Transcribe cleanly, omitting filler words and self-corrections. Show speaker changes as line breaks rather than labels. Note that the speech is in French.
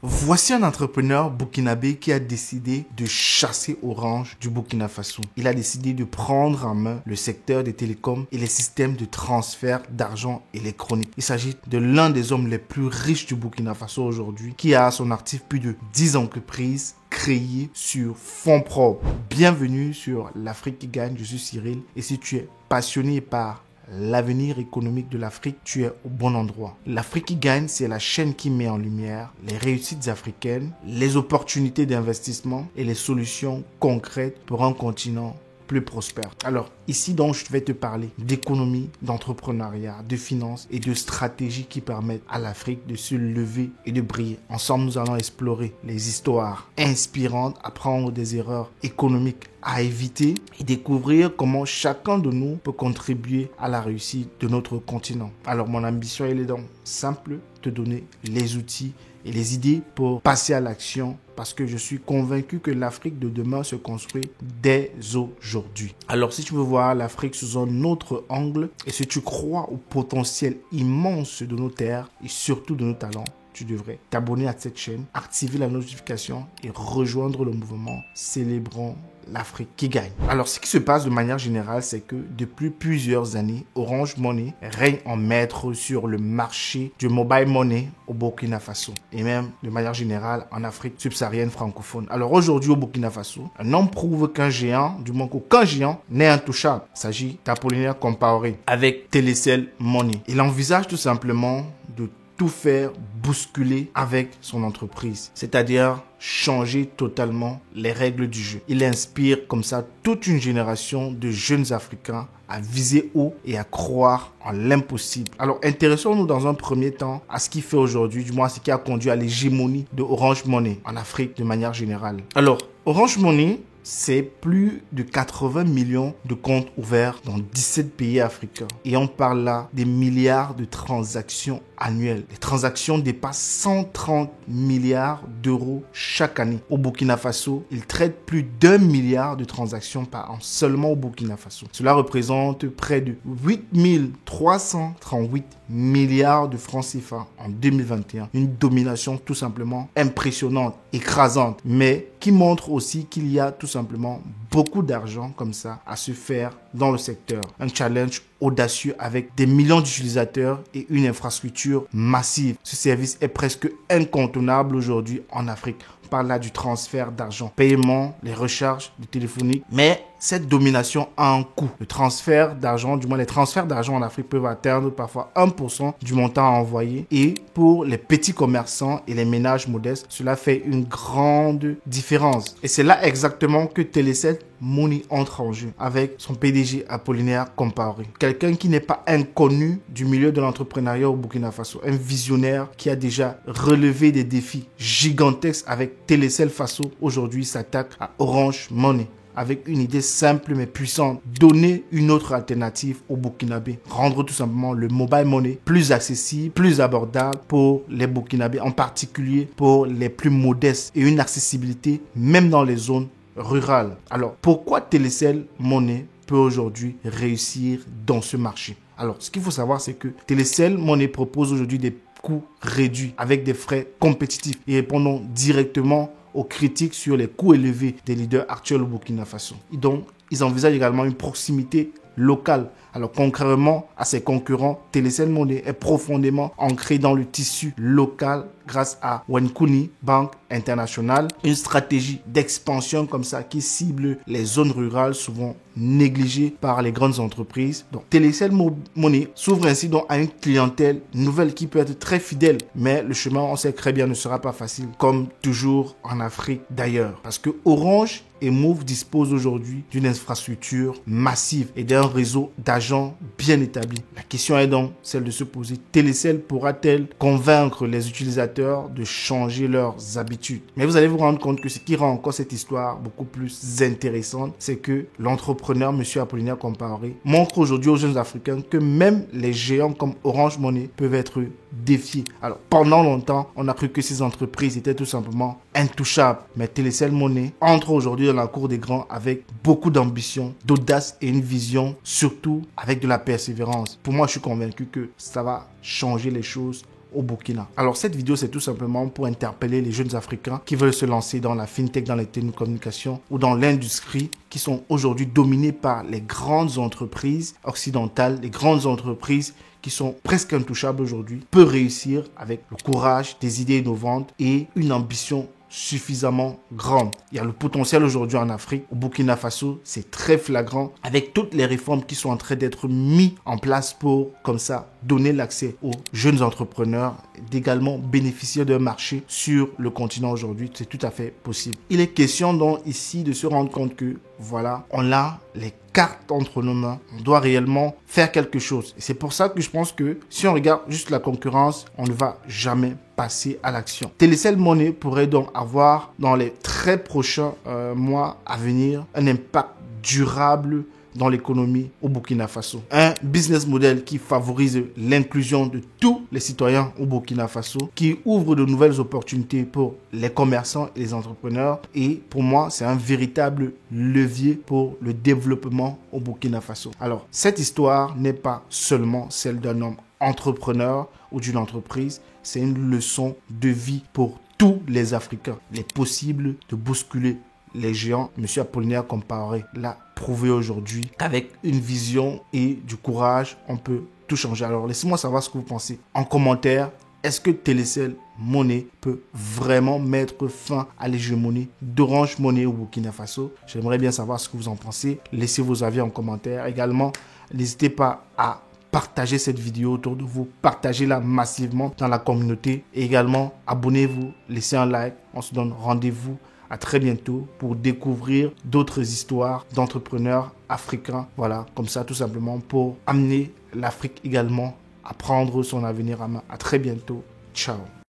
Voici un entrepreneur burkinabé qui a décidé de chasser Orange du Burkina Faso. Il a décidé de prendre en main le secteur des télécoms et les systèmes de transfert d'argent électronique. Il s'agit de l'un des hommes les plus riches du Burkina Faso aujourd'hui, qui a à son actif plus de 10 entreprises créées sur fonds propres. Bienvenue sur l'Afrique qui gagne, je suis Cyril, et si tu es passionné par l'avenir économique de l'Afrique, tu es au bon endroit. L'Afrique qui gagne, c'est la chaîne qui met en lumière les réussites africaines, les opportunités d'investissement et les solutions concrètes pour un continent plus prospère. Alors, ici donc, je vais te parler d'économie, d'entrepreneuriat, de finances et de stratégies qui permettent à l'Afrique de se lever et de briller. Ensemble, nous allons explorer les histoires inspirantes, apprendre des erreurs économiques à éviter et découvrir comment chacun de nous peut contribuer à la réussite de notre continent. Alors, mon ambition, elle est donc simple, te donner les outils et les idées pour passer à l'action parce que je suis convaincu que l'Afrique de demain se construit dès aujourd'hui. Alors, si tu veux voir l'Afrique sous un autre angle et si tu crois au potentiel immense de nos terres et surtout de nos talents, tu devrais t'abonner à cette chaîne, activer la notification et rejoindre le mouvement Célébrons l'Afrique qui gagne. Alors, ce qui se passe de manière générale, c'est que depuis plusieurs années, Orange Money règne en maître sur le marché du mobile money au Burkina Faso et même de manière générale en Afrique subsaharienne francophone. Alors aujourd'hui au Burkina Faso, un homme prouve qu'un géant, du moins qu'aucun géant n'est intouchable. Il s'agit d'Apollinaire Compaoré avec Telecel Money. Il envisage tout simplement de tout faire bousculer avec son entreprise, c'est-à-dire changer totalement les règles du jeu. Il inspire comme ça toute une génération de jeunes Africains à viser haut et à croire en l'impossible. Alors intéressons-nous dans un premier temps à ce qu'il fait aujourd'hui, du moins ce qui a conduit à l'hégémonie de Orange Money en Afrique de manière générale. Alors Orange Money, c'est plus de 80 millions de comptes ouverts dans 17 pays africains. Et on parle là des milliards de transactions annuelles. Les transactions dépassent 130 milliards d'euros chaque année. Au Burkina Faso, ils traitent plus d'1 milliard de transactions par an seulement au Burkina Faso. Cela représente près de 8 338 milliards de francs CFA en 2021. Une domination tout simplement impressionnante, écrasante, mais qui montre aussi qu'il y a tout simplement beaucoup d'argent comme ça à se faire dans le secteur. Un challenge audacieux avec des millions d'utilisateurs et une infrastructure massive. Ce service est presque incontournable aujourd'hui en Afrique. On parle là du transfert d'argent, paiement, les recharges de téléphonique, mais cette domination a un coût. Le transfert d'argent, du moins les transferts d'argent en Afrique peuvent atteindre parfois 1% du montant à envoyer. Et pour les petits commerçants et les ménages modestes, cela fait une grande différence. Et c'est là exactement que Telecel Money entre en jeu avec son PDG Apollinaire Compaoré. Quelqu'un qui n'est pas inconnu du milieu de l'entrepreneuriat au Burkina Faso. Un visionnaire qui a déjà relevé des défis gigantesques avec Telecel Faso. Aujourd'hui, il s'attaque à Orange Money avec une idée simple mais puissante, donner une autre alternative aux Burkinabés, rendre tout simplement le mobile money plus accessible, plus abordable pour les Burkinabés, en particulier pour les plus modestes et une accessibilité même dans les zones rurales. Alors, pourquoi Telecel Money peut aujourd'hui réussir dans ce marché? Alors, ce qu'il faut savoir, c'est que Telecel Money propose aujourd'hui des coûts réduits avec des frais compétitifs et répondant directement aux critiques sur les coûts élevés des leaders actuels au Burkina Faso. Et donc, ils envisagent également une proximité locale. Alors, contrairement à ses concurrents, Telecel Money est profondément ancré dans le tissu local grâce à Wenkuni Bank International, une stratégie d'expansion comme ça qui cible les zones rurales souvent négligées par les grandes entreprises. Donc, Telecel Money s'ouvre ainsi donc à une clientèle nouvelle qui peut être très fidèle, mais le chemin, on sait très bien, ne sera pas facile, comme toujours en Afrique d'ailleurs, parce que Orange et Move disposent aujourd'hui d'une infrastructure massive et d'un réseau d'agents bien établi. La question est donc celle de se poser, Telecel pourra-t-elle convaincre les utilisateurs de changer leurs habitudes? Mais vous allez vous rendre compte que ce qui rend encore cette histoire beaucoup plus intéressante, c'est que l'entrepreneur M. Apollinaire Compaoré montre aujourd'hui aux jeunes Africains que même les géants comme Orange Money peuvent être défiés. Alors, pendant longtemps, on a cru que ces entreprises étaient tout simplement intouchables. Mais Telecel Money entre aujourd'hui dans la cour des grands avec beaucoup d'ambition, d'audace et une vision, surtout avec de la persévérance. Pour moi, je suis convaincu que ça va changer les choses au Burkina. Alors cette vidéo, c'est tout simplement pour interpeller les jeunes Africains qui veulent se lancer dans la fintech, dans les télécommunications ou dans l'industrie, qui sont aujourd'hui dominées par les grandes entreprises occidentales, les grandes entreprises qui sont presque intouchables aujourd'hui, peut réussir avec le courage, des idées innovantes et une ambition suffisamment grande. Il y a le potentiel aujourd'hui en Afrique. Au Burkina Faso, c'est très flagrant avec toutes les réformes qui sont en train d'être mises en place pour, comme ça, donner l'accès aux jeunes entrepreneurs, d'également bénéficier d'un marché sur le continent aujourd'hui. C'est tout à fait possible. Il est question donc ici de se rendre compte que, voilà, on a les cartes entre nos mains. On doit réellement faire quelque chose. Et c'est pour ça que je pense que si on regarde juste la concurrence, on ne va jamais passer à l'action. Telecel Money pourrait donc avoir dans les très prochains mois à venir un impact durable dans l'économie au Burkina Faso. Un business model qui favorise l'inclusion de tous les citoyens au Burkina Faso, qui ouvre de nouvelles opportunités pour les commerçants et les entrepreneurs. Et pour moi, c'est un véritable levier pour le développement au Burkina Faso. Alors, cette histoire n'est pas seulement celle d'un homme entrepreneur ou d'une entreprise, c'est une leçon de vie pour tous les Africains. Il est possible de bousculer les géants. Monsieur Apollinaire Compaoré l'a prouvé aujourd'hui qu'avec une vision et du courage, on peut tout changer. Alors laissez-moi savoir ce que vous pensez en commentaire. Est-ce que Telecel Money peut vraiment mettre fin à l'hégémonie d'Orange Money au Burkina Faso? J'aimerais bien savoir ce que vous en pensez. Laissez vos avis en commentaire. Également, n'hésitez pas à partagez cette vidéo autour de vous, partagez-la massivement dans la communauté et également abonnez-vous, laissez un like. On se donne rendez-vous à très bientôt pour découvrir d'autres histoires d'entrepreneurs africains. Voilà, comme ça tout simplement pour amener l'Afrique également à prendre son avenir à main. À très bientôt. Ciao.